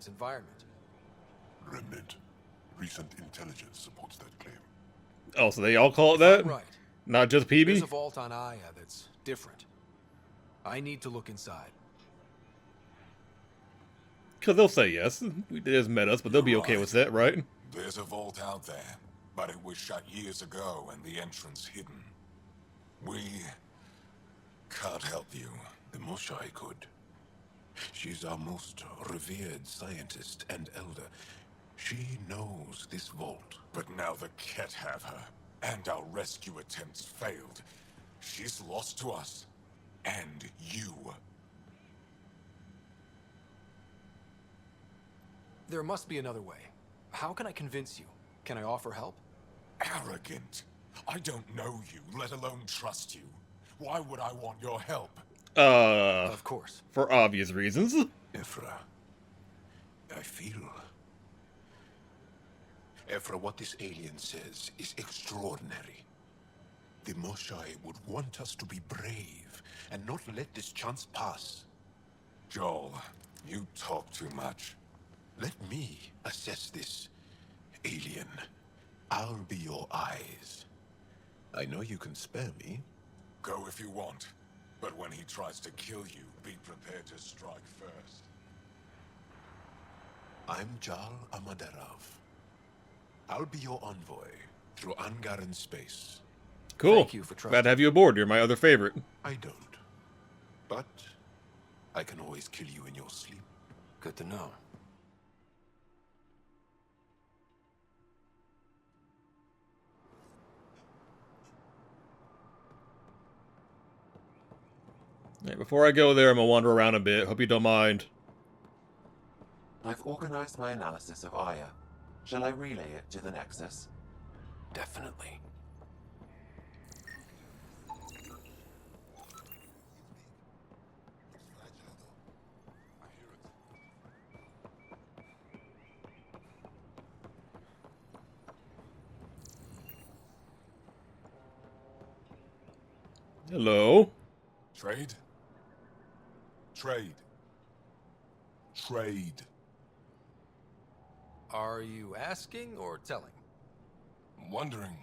its environment. Remnant. Recent intelligence supports that claim. Oh, so they all call it If that? I'm right, Not just there's a PB? vault on Aya that's different. I need to look inside. Because they'll say yes. They just met us, but they'll be You're okay right. with that, right? There's a vault out there, but it was shut years ago and the entrance hidden. We can't help you. The Moshai could. She's our most revered scientist and elder. She knows this vault. But now the Ket have her, and our rescue attempts failed. She's lost to us. And you. There must be another way. How can I convince you? Can I offer help? Arrogant. I don't know you, let alone trust you. Why would I want your help? Of course. For obvious reasons. Ephra, I feel... Ephra, what this alien says is extraordinary. The Moshai would want us to be brave and not let this chance pass. Joel, you talk too much. Let me assess this, alien. I'll be your eyes. I know you can spare me. Go if you want. But when he tries to kill you, be prepared to strike first. I'm Jal Amaderov. I'll be your envoy through Angaran space. Cool. Thank you for trusting. Glad to have you aboard. You're my other favorite. I don't. But I can always kill you in your sleep. Good to know. Right, before I go there, I'm gonna wander around a bit. Hope you don't mind. I've organized my analysis of Aya. Shall I relay it to the Nexus? Definitely. Hello. Trade? Trade. Trade. Are you asking or telling? Wondering,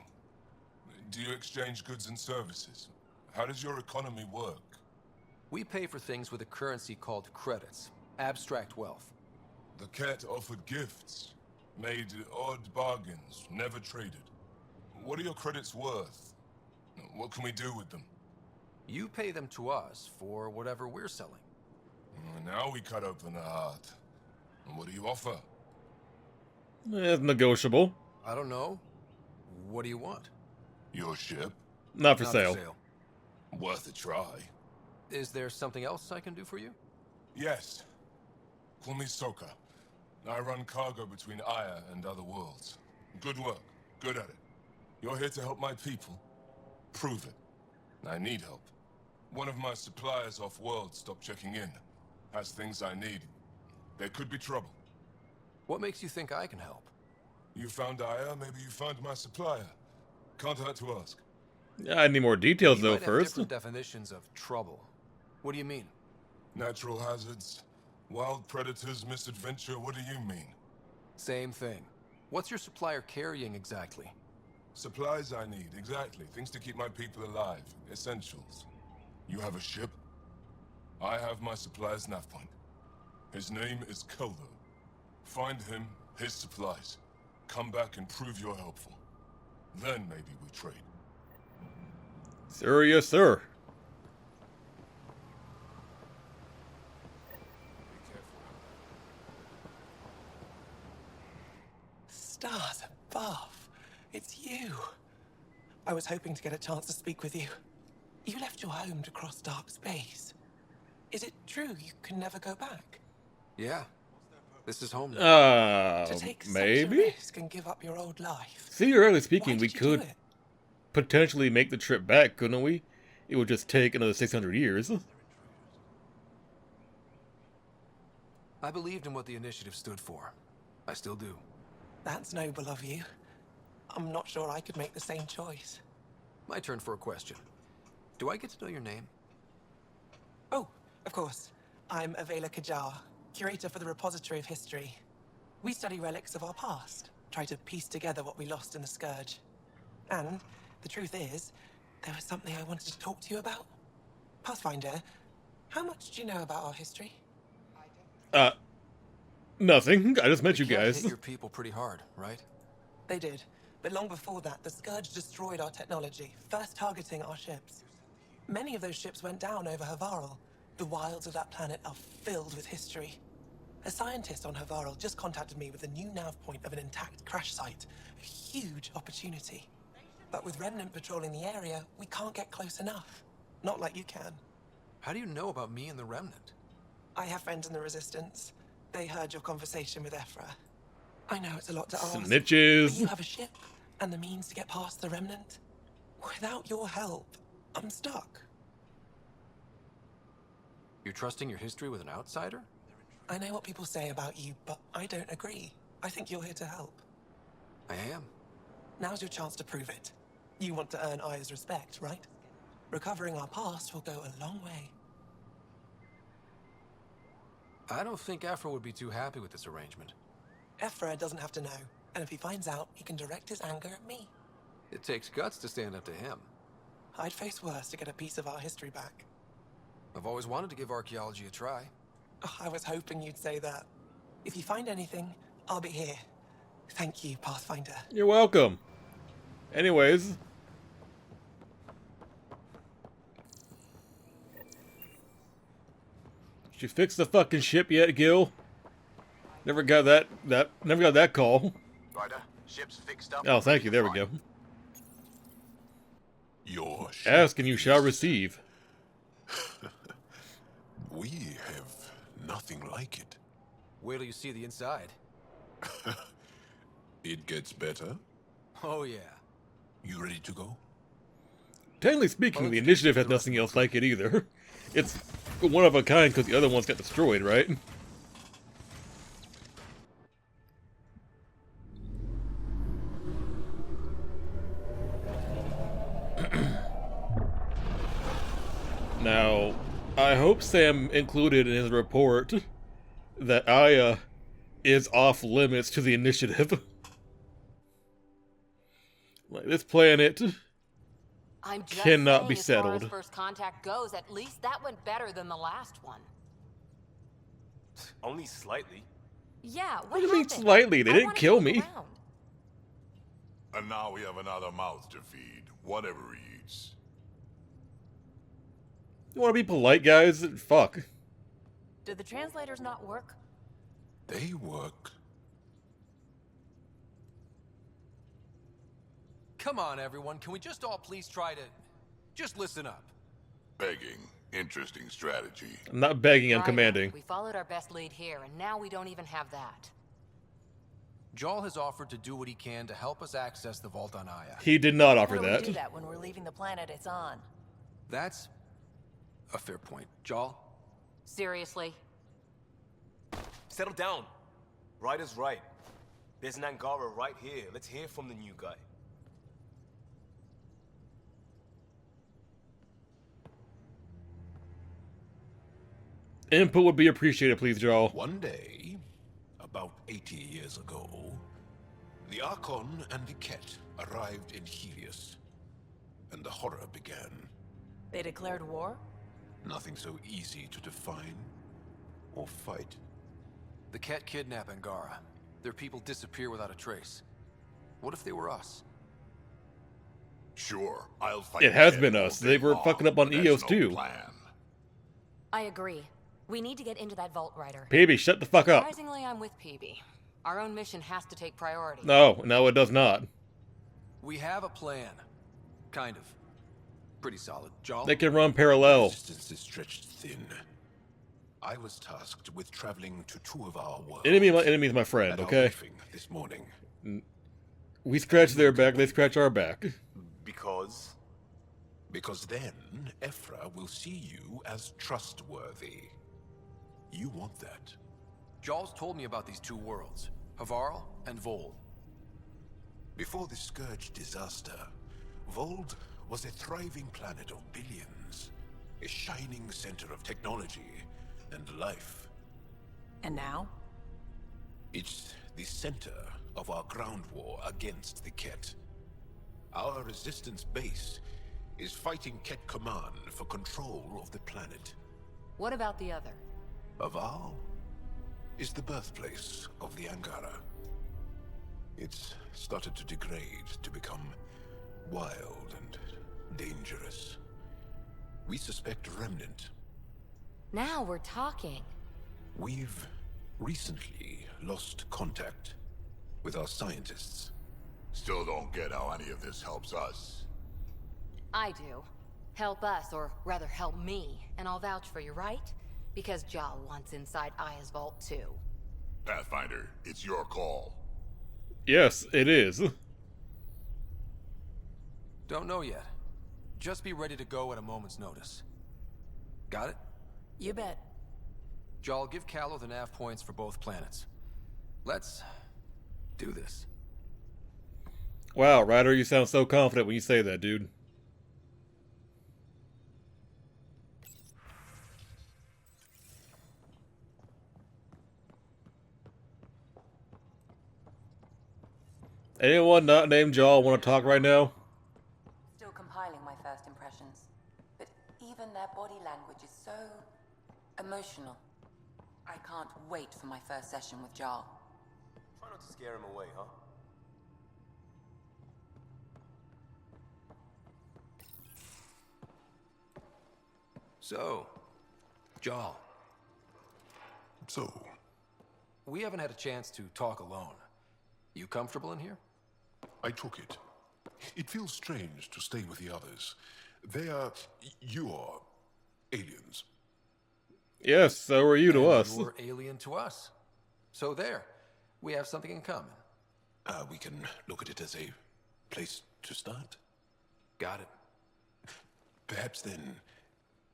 do you exchange goods and services? How does your economy work? We pay for things with a currency called credits. Abstract wealth. The Ket offered gifts, made odd bargains, never traded. What are your credits worth? What can we do with them? You pay them to us for whatever we're selling. Now we cut open the heart. And what do you offer? It's negotiable. I don't know. What do you want? Your ship? Not for Not sale. Worth a try. Is there something else I can do for you? Yes. Call me Soka. I run cargo between Aya and other worlds. Good work. Good at it. You're here to help my people. Prove it. I need help. One of my suppliers off-world stopped checking in. Has things I need. There could be trouble. What makes you think I can help? You found Aya, maybe you found my supplier. Can't hurt to ask. I need more details, You though, might have first. different definitions of trouble. What do you mean? Natural hazards, wild predators, misadventure, what do you mean? Same thing. What's your supplier carrying exactly? Supplies I need, exactly. Things to keep my people alive. Essentials. You have a ship? I have my supplier's nav point. His name is Koldo. Find him, his supplies. Come back and prove you're helpful. Then maybe we trade. Sir, yes, sir. Stars above. It's you. I was hoping to get a chance to speak with you. You left your home to cross dark space. Is it true you can never go back? Yeah. This is home now. To take such a Maybe? risk and give up your old life. Theoretically speaking, Why we did you do could it? potentially make the trip back, couldn't we? It would just take another 600 years. I believed in what the initiative stood for. I still do. That's noble of you. I'm not sure I could make the same choice. My turn for a question. Do I get to know your name? Oh, of course. I'm Avela Kajar. curator for the Repository of History. We study relics of our past, try to piece together what we lost in the Scourge. And the truth is, there was something I wanted to talk to you about. Pathfinder, how much do you know about our history? Nothing. I just met you The Kett guys. hit your people pretty hard, right? They did. But long before that, the Scourge destroyed our technology, first targeting our ships. Many of those ships went down over Havarl. The wilds of that planet are filled with history. A scientist on Havarl just contacted me with a new nav point of an intact crash site. A huge opportunity. But with Remnant patrolling the area, we can't get close enough. Not like you can. How do you know about me and the Remnant? I have friends in the Resistance. They heard your conversation with Ephra. I know it's a lot to ask. Snitches. But you have a ship and the means to get past the Remnant. Without your help, I'm stuck. You're trusting your history with an outsider? I know what people say about you, but I don't agree. I think you're here to help. I am. Now's your chance to prove it. You want to earn Aya's respect, right? Recovering our past will go a long way. I don't think Ephra would be too happy with this arrangement. Ephra doesn't have to know, and if he finds out, he can direct his anger at me. It takes guts to stand up to him. I'd face worse to get a piece of our history back. I've always wanted to give archaeology a try. Oh, I was hoping you'd say that. If you find anything, I'll be here. Thank you, Pathfinder. You're welcome. Anyways. Did you fix the fucking ship yet, Gil? Never got that call. Ryder, ship's fixed up. Oh, thank you. There we go. Your ship Ask and you shall is- receive. We have nothing like it. Wait till you see the inside. It gets better. Oh yeah. You ready to go? Technically speaking, the initiative has nothing else like it either. It's one of a kind because the other ones got destroyed, right? Now, I hope Sam included in his report that Aya is off limits to the initiative. Like, this planet I'm just cannot saying, be as far as settled. first contact goes, at least that went better than the last one. Only slightly. Yeah, what What do you mean happened? slightly? They I didn't wanna kill look me. around. And now we have another mouth to feed, whatever he eats. You want to be polite, guys? Fuck. Did the translators not work? They work. Come on, everyone. Can we just all please try to... just listen up? Begging, interesting strategy. I'm not begging, I'm Right. commanding. We followed our best lead here, and now we don't even have that. Jarl has offered to do what he can to help us access the vault on Aya. He did not offer How do we that. do that when we're leaving the planet it's on? That's a fair point. Jarl? Seriously? Settle down. Ryder's right. There's an Angara right here. Let's hear from the new guy. Input would be appreciated, please, Joel. One day, about 80 years ago, the Archon and the Kett arrived in Helios, and the horror began. They declared war? Nothing so easy to define or fight. The Kett kidnap Angara. Their people disappear without a trace. What if they were us? Sure, I'll fight. It has Kett been all us. day They were long, fucking up on but that's EOS no too. plan. I agree. We need to get into that vault, Ryder. Peebee, shut the fuck up. Surprisingly, I'm with PB. Our own mission has to take priority. No, no, it does not. We have a plan. Kind of. Pretty solid. Jarl? They can run parallel. Distance is stretched thin. I was tasked with traveling to two of our worlds. Enemy is my friend, at our okay? briefing this morning. We scratch their back, they scratch our back. Because? Because then, Ephra will see you as trustworthy. You want that. Jarl's told me about these two worlds. Havarl and Vold. Before the Scourge disaster, Vold was a thriving planet of billions. A shining center of technology and life. And now? It's the center of our ground war against the Ket. Our resistance base is fighting Ket Command for control of the planet. What about the other? Aval is the birthplace of the Angara. It's started to degrade, to become wild and dangerous. We suspect a remnant. Now we're talking. We've recently lost contact with our scientists. Still don't get how any of this helps us. I do. Help us, or rather help me, and I'll vouch for you, right? Because Jal wants inside Aya's vault too. Pathfinder, it's your call. Yes, it is. Don't know yet. Just be ready to go at a moment's notice. Got it? You bet. Jal, give Callow the nav points for both planets. Let's do this. Wow, Ryder, you sound so confident when you say that, dude. Anyone not named Jal want to talk right now? Still compiling my first impressions. But even their body language is so emotional. I can't wait for my first session with Jarl. Try not to scare him away, huh? So, Jal, So, we haven't had a chance to talk alone. You comfortable in here? I took it. It feels strange to stay with the others. They are... you are... aliens. Yes, so are you to And us. you're alien to us. So there, we have something in common. We can look at it as a place to start. Got it. Perhaps then,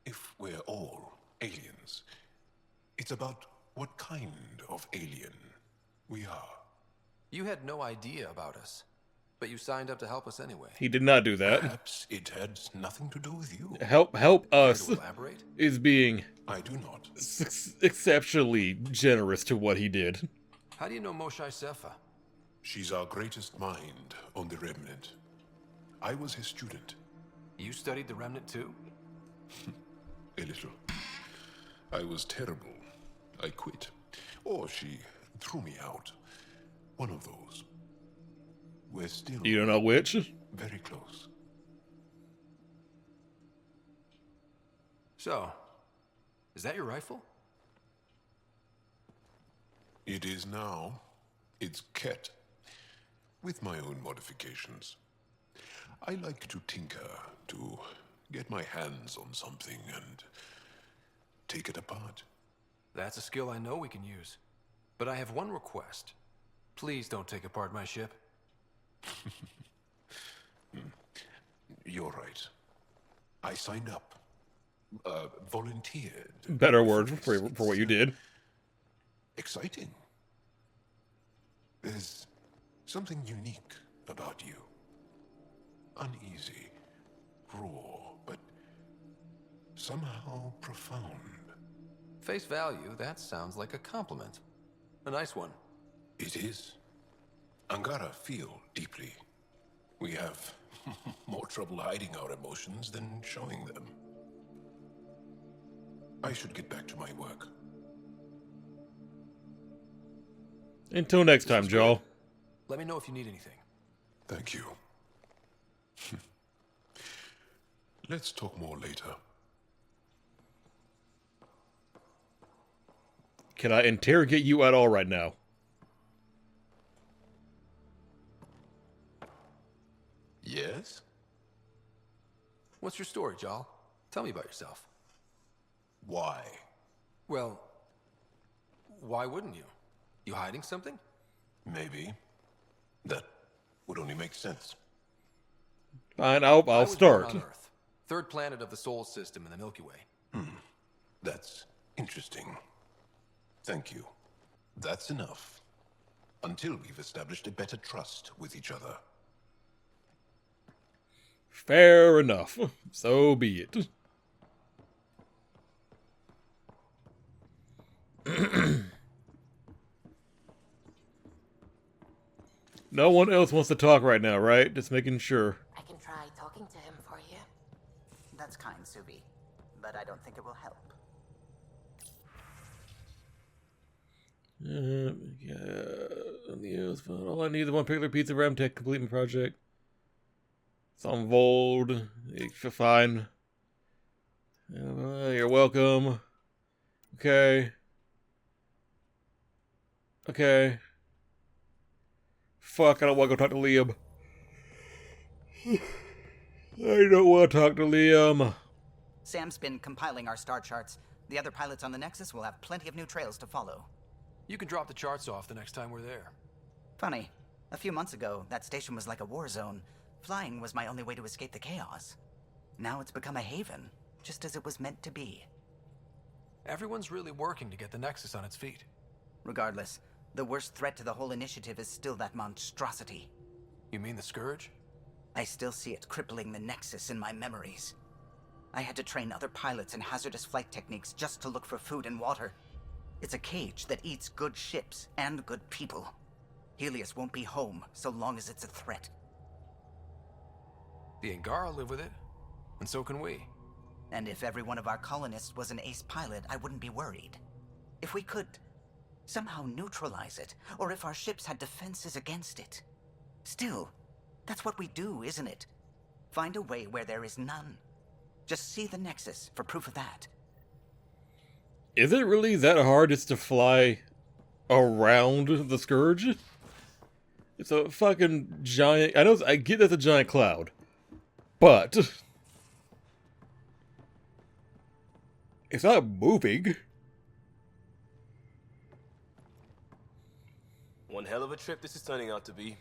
if we're all aliens, it's about what kind of alien we are. You had no idea about us, but you signed up to help us anyway. He did not do that. Perhaps it had nothing to do with you. Help Care us to elaborate? is being I do not. exceptionally generous to what he did. How do you know Moshae Sefa? She's our greatest mind on the Remnant. I was his student. You studied the Remnant too? A little. I was terrible. I quit. Or she threw me out. One of those. We're still You don't know which? very close. So, is that your rifle? It is now. It's Ket. With my own modifications. I like to tinker, to get my hands on something and take it apart. That's a skill I know we can use. But I have one request. Please don't take apart my ship. You're right. I signed up. Volunteered. Better word for what you did. Exciting. There's something unique about you. Uneasy, raw, but somehow profound. Face value, that sounds like a compliment. A nice one. It is. Angara feel deeply. We have more trouble hiding our emotions than showing them. I should get back to my work. Until next time, Joel. Let me know if you need anything. Thank you. Let's talk more later. Can I interrogate you at all right now? Yes? What's your story, Jal? Tell me about yourself. Why? Well, why wouldn't you? You hiding something? Maybe. That would only make sense. Fine, I I'll was start. born on Earth, third planet of the Sol system in the Milky Way. That's interesting. Thank you. That's enough. Until we've established a better trust with each other. Fair enough. So be it. No one else wants to talk right now, right? Just making sure. I can try talking to him for you. That's kind, Subi, but I don't think it will help. All I need is one particular piece of RAM to complete my project. It's on Vold. Fine. You're welcome. Okay. Okay. Fuck, I don't want to go talk to Liam. I don't want to talk to Liam. Sam's been compiling our star charts. The other pilots on the Nexus will have plenty of new trails to follow. You can drop the charts off the next time we're there. Funny. A few months ago, that station was like a war zone. Flying was my only way to escape the chaos. Now it's become a haven, just as it was meant to be. Everyone's really working to get the Nexus on its feet. Regardless, the worst threat to the whole initiative is still that monstrosity. You mean the Scourge? I still see it crippling the Nexus in my memories. I had to train other pilots in hazardous flight techniques just to look for food and water. It's a cage that eats good ships and good people. Helios won't be home so long as it's a threat. The Angara live with it, and so can we. And if every one of our colonists was an ace pilot, I wouldn't be worried. If we could somehow neutralize it, or if our ships had defenses against it. Still, that's what we do, isn't it? Find a way where there is none. Just see the Nexus for proof of that. Is it really that hard just to fly around the Scourge? It's a fucking giant... I get that's a giant cloud. But... it's not moving. One hell of a trip this is turning out to be.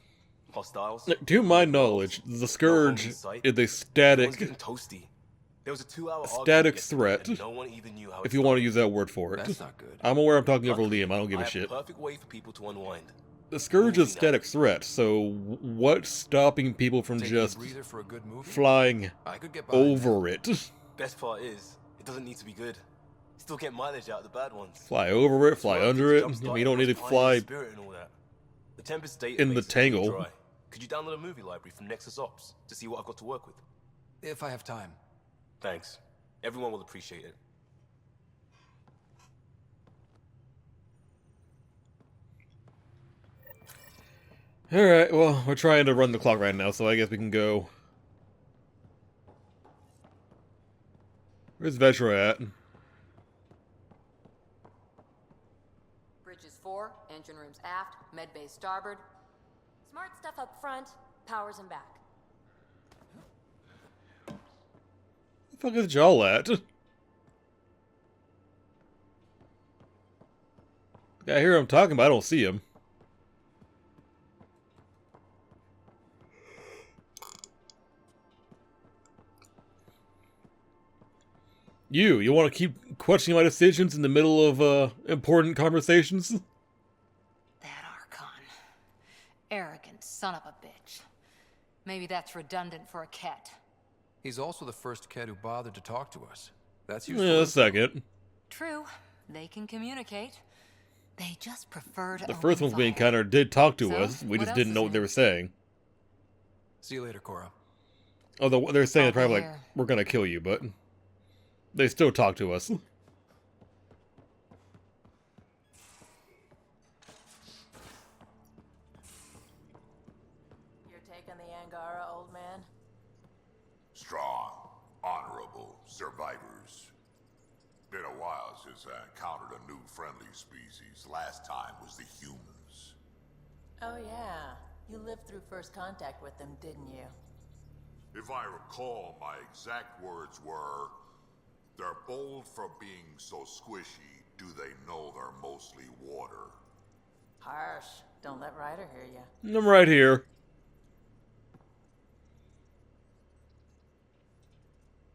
Hostiles. To my knowledge, the Scourge is a static... toasty. There was a 2-hour static threat, no one even knew how if you want to use that word for it. That's not good. I'm aware I'm talking over Liam, I don't give a shit. Perfect way for people to unwind. The Scourge is a static threat, so what's stopping people from just for a good movie? flying over it? Best part is, it doesn't need to be good. Still get mileage out of the bad ones. Fly over it, fly under it. I mean, you don't need to fly The Tempest database in the is tangle. dry. Could you download a movie library from Nexus Ops to see what I've got to work with? If I have time. Thanks. Everyone will appreciate it. Alright, well, we're trying to run the clock right now, so I guess we can go. Where's Vetra at? Bridges 4, engine rooms aft, med bay starboard. Smart stuff up front, powers in back. Where the fuck is Joel at? I hear him talking, but I don't see him. You want to keep questioning my decisions in the middle of important conversations? That Archon. Arrogant son of a bitch. Maybe that's redundant for a Ket. He's also the first Ket who bothered to talk to us. That's useful. Yeah, a second. True. They can communicate. They just prefer to The first one's being kind of did talk to us. We just didn't know what they were saying. See you later, Cora. Although they're saying they're probably like, we're gonna kill you, but they still talk to us. Your take on the Angara, old man? Strong, honorable survivors. Been a while since I encountered a new friendly species. Last time was the humans. Oh yeah, you lived through first contact with them, didn't you? If I recall, my exact words were, "They're bold for being so squishy. Do they know they're mostly water?" Harsh. Don't let Ryder hear you. I'm right here.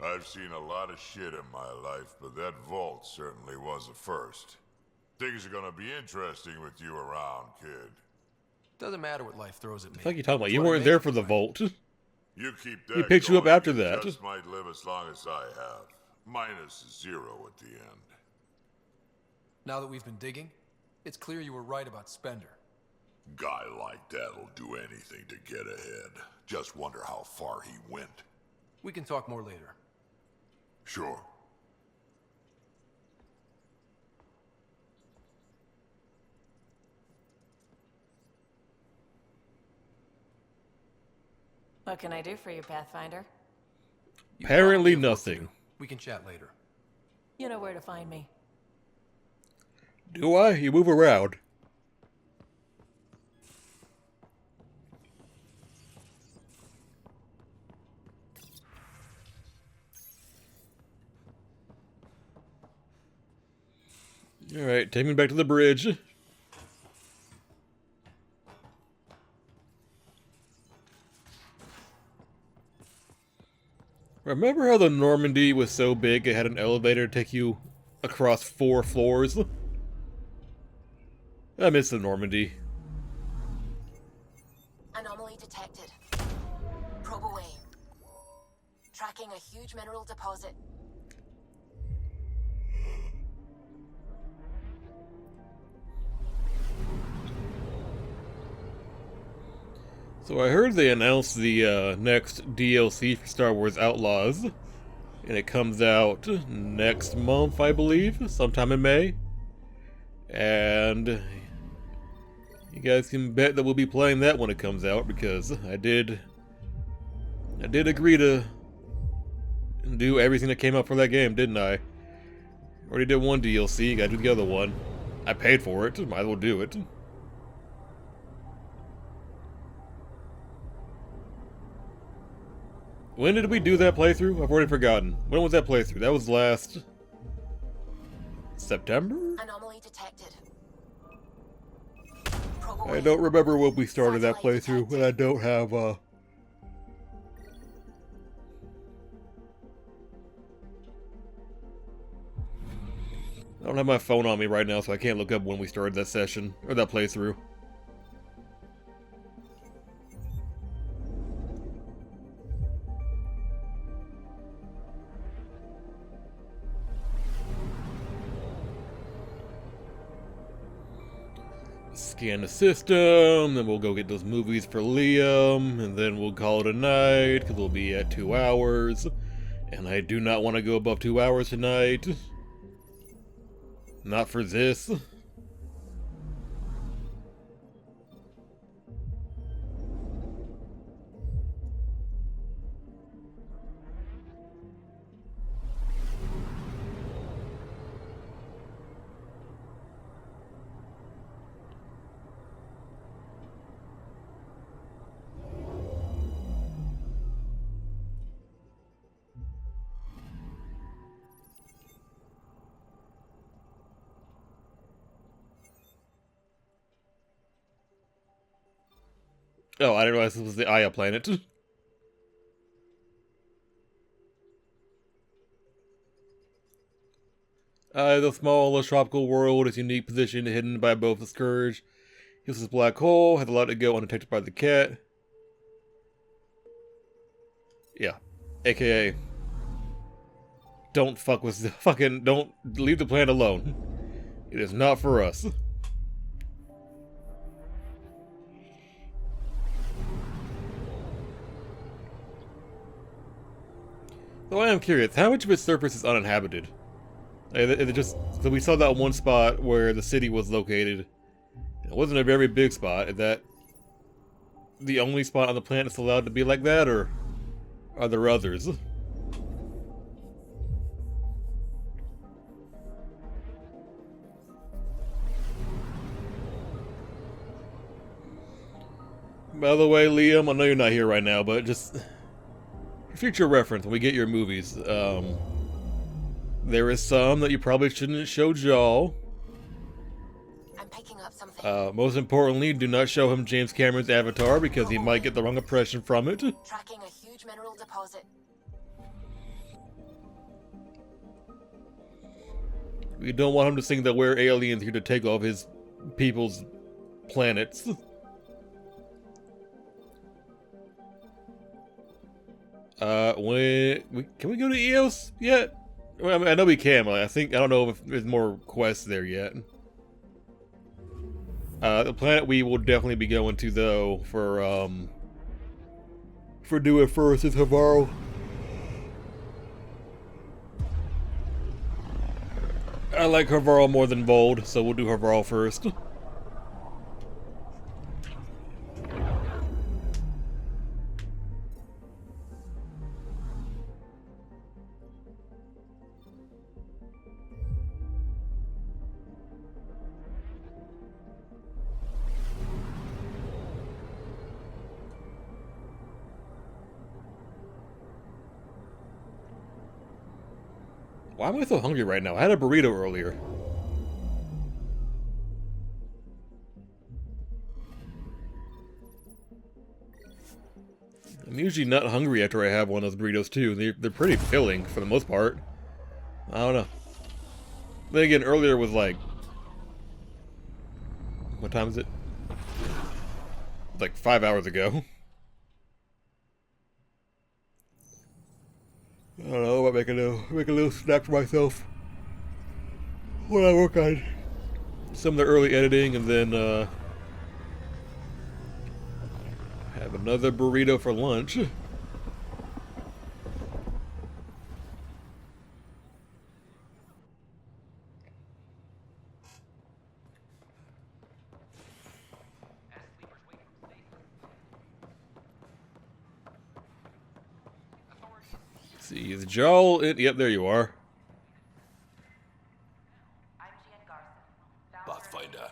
I've seen a lot of shit in my life, but that vault certainly was a first. Things are gonna be interesting with you around, kid. Doesn't matter what life throws at me. What the fuck are you talking about? You weren't there for the vault. You keep that He picked you up going, after you that. just might live as long as I have. Minus 0 at the end. Now that we've been digging, it's clear you were right about Spender. Guy like that'll do anything to get ahead. Just wonder how far he went. We can talk more later. Sure. What can I do for you, Pathfinder? Apparently nothing. We can chat later. You know where to find me. Do I? You move around. Alright, take me back to the bridge. Remember how the Normandy was so big it had an elevator to take you across 4 floors? I miss the Normandy. Anomaly detected. Probe away. Tracking a huge mineral deposit. So I heard they announced the next DLC for Star Wars Outlaws, and it comes out next month, I believe, sometime in May. And you guys can bet that we'll be playing that when it comes out, because I did agree to do everything that came out for that game, didn't I? Already did one DLC, gotta do the other one. I paid for it, might as well do it. When did we do that playthrough? I've already forgotten. When was that playthrough? That was last September? Anomaly detected. I don't remember when we started that playthrough, and I don't have I don't have my phone on me right now, so I can't look up when we started that session, or that playthrough. Scan the system, then we'll go get those movies for Liam, and then we'll call it a night, because we'll be at 2 hours. And I do not want to go above 2 hours tonight. Not for this. Oh, I didn't realize this was the Aya planet. The small, tropical world is unique position hidden by both the Scourge. Useless black hole has allowed to go undetected by the cat. Yeah. AKA, don't fuck with the don't leave the planet alone. It is not for us. Though I am curious, how much of its surface is uninhabited? So we saw that one spot where the city was located. It wasn't a very big spot. Is that the only spot on the planet that's allowed to be like that, or are there others? By the way, Liam, I know you're not here right now, but just for future reference, when we get your movies, there is some that you probably shouldn't show Jaal. I'm picking up something. Most importantly, do not show him James Cameron's Avatar because he might get the wrong impression from it. Tracking a huge mineral deposit. We don't want him to think that we're aliens here to take off his people's planets. Can we go to Eos yet? Well, I mean, I know we can, but I don't know if there's more quests there yet. The planet we will definitely be going to, though, for doing first is Havaro. I like Havaro more than Vold, so we'll do Havaro first. Why am I so hungry right now? I had a burrito earlier. I'm usually not hungry after I have one of those burritos too. They're pretty filling for the most part. I don't know. Then again, earlier was like... What time is it? Like 5 hours ago. I don't know, I might make a little snack for myself when I work on some of the early editing, and then have another burrito for lunch. See, is Joel in? Yep, there you are. Pathfinder,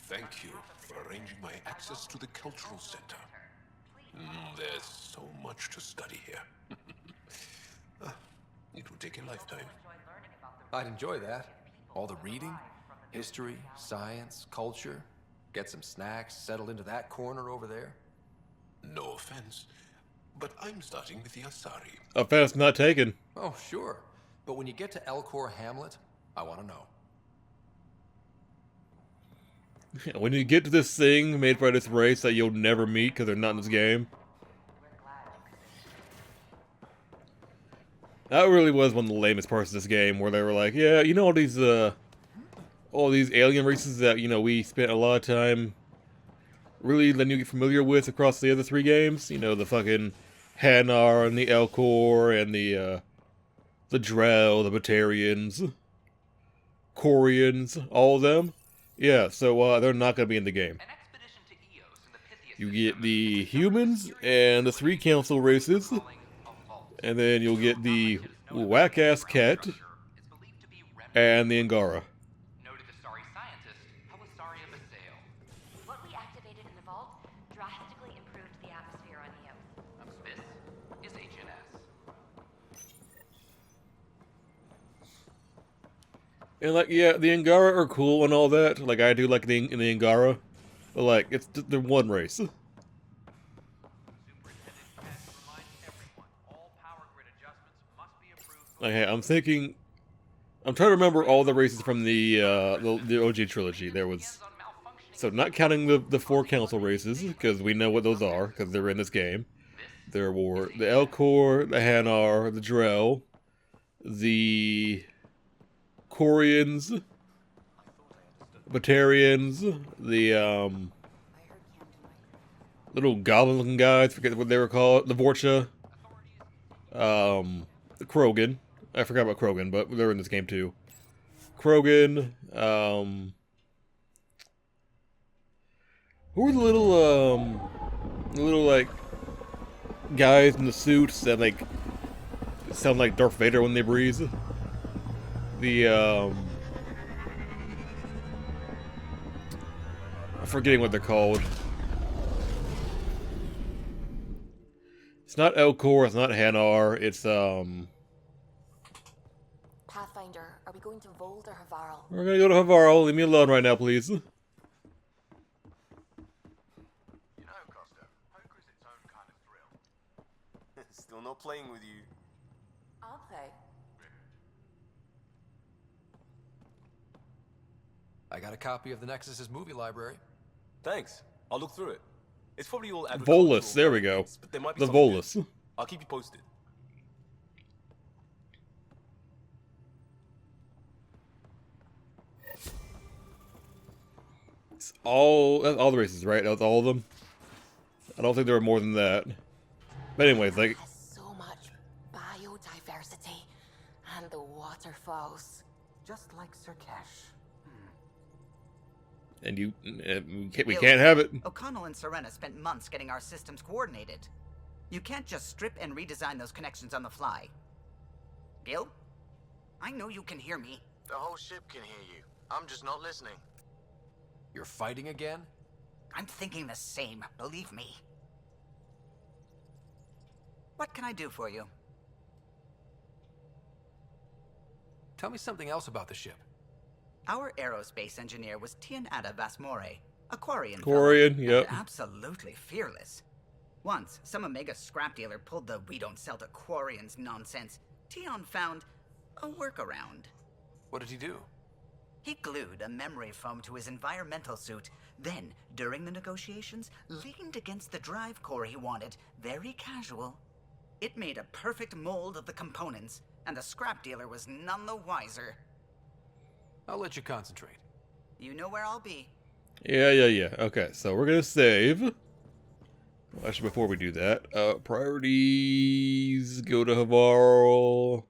thank you for arranging my access to the cultural center. There's so much to study here. It will take a lifetime. I'd enjoy that. All the reading, history, science, culture. Get some snacks, settled into that corner over there. No offense, but I'm starting with the Asari. Offense not taken. Oh, sure. But when you get to Elcor Hamlet, I want to know. When you get to this thing made by this race that you'll never meet because they're not in this game. That really was one of the lamest parts of this game, where they were like, yeah, you know all these alien races that, you know, we spent a lot of time really letting you get familiar with across the other 3 games? You know, the fucking Hanar and the Elcor and the Drell, the Batarians, Corians, all of them. Yeah, so they're not going to be in the game. You get the humans and the 3 council races, and then you'll get the whack-ass cat and the Angara. What we activated in the vault drastically improved the atmosphere on Eos. This is HNS. And like, yeah, the Angara are cool and all that. Like, I do like the Angara, but like, it's they're one race. Okay, I'm trying to remember all the races from the OG trilogy. There was, so not counting the 4 council races, because we know what those are, because they're in this game. There were the Elcor, the Hanar, the Drell, the Corians, Batarians, the little goblin-looking guys, forget what they were called, the Vorcha, the Krogan. I forgot about Krogan, but they're in this game too. Krogan, who were the little like guys in the suits that like sound like Darth Vader when they breathe? The I'm forgetting what they're called. It's not Elcor, it's not Hanar, it's Pathfinder, are we going to Vold or Havaro? We're gonna go to Havaro. Leave me alone right now, please. You know, Costa, poker is its own kind of thrill. Still not playing with you. I'll play. I got a copy of the Nexus's movie library. Thanks. I'll look through it. It's probably all Volus, there we go. but there might be The something Volus. good. I'll keep you posted. That's all the races, right? That's all of them? I don't think there are more than that. But anyways, like... So much biodiversity and the waterfalls. Just like Sirkesh. And we can't have it. O'Connell and Serena spent months getting our systems coordinated. You can't just strip and redesign those connections on the fly. Gil? I know you can hear me. The whole ship can hear you. I'm just not listening. You're fighting again? I'm thinking the same, believe me. What can I do for you? Tell me something else about the ship. Our aerospace engineer was Tianada Vasmore, a Quarian. Quarian, yep. Absolutely fearless. Once, some Omega scrap dealer pulled the "we don't sell to Quarians" nonsense. Tion found a workaround. What did he do? He glued a memory foam to his environmental suit, then, during the negotiations, leaned against the drive core he wanted, very casual. It made a perfect mold of the components, and the scrap dealer was none the wiser. I'll let you concentrate. You know where I'll be. Yeah. Okay, so we're gonna save. Well, actually, before we do that, priorities, go to Havarl.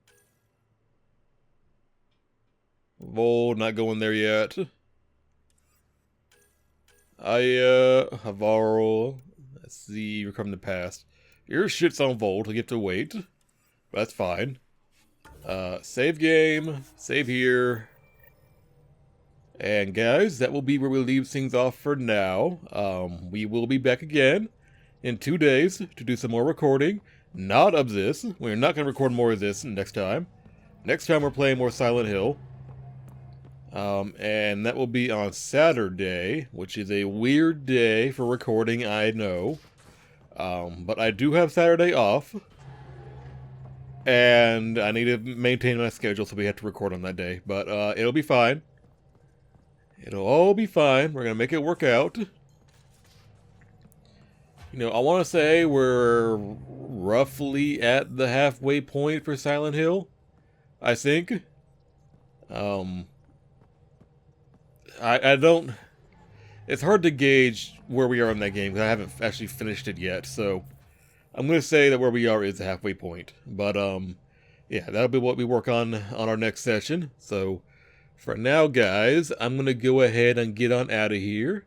Vol, not going there yet. Havarl. Let's see, we're coming to past. Your shit's on Volt, you have to wait. That's fine. Save game, save here. And guys, that will be where we leave things off for now. We will be back again in 2 days to do some more recording. Not of this. We're not going to record more of this next time. Next time we're playing more Silent Hill. And that will be on Saturday, which is a weird day for recording, I know. But I do have Saturday off. And I need to maintain my schedule, so we have to record on that day. But it'll be fine. It'll all be fine. We're going to make it work out. You know, I want to say we're roughly at the halfway point for Silent Hill, I think. I don't... It's hard to gauge where we are in that game, because I haven't actually finished it yet, so... I'm going to say that where we are is the halfway point. But, yeah, that'll be what we work on our next session. So, for now, guys, I'm going to go ahead and get on out of here.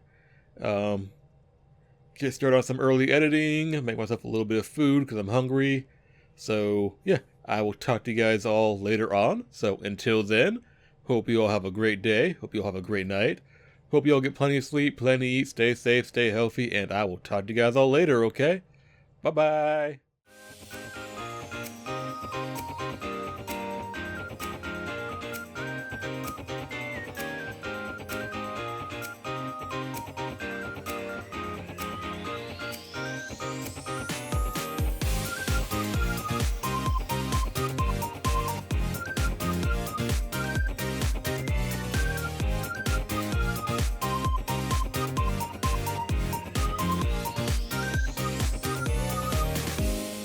Get started on some early editing, make myself a little bit of food because I'm hungry. So, yeah, I will talk to you guys all later on. So, until then, hope you all have a great day. Hope you all have a great night. Hope you all get plenty of sleep, plenty to eat, stay safe, stay healthy, and I will talk to you guys all later, okay? Bye-bye.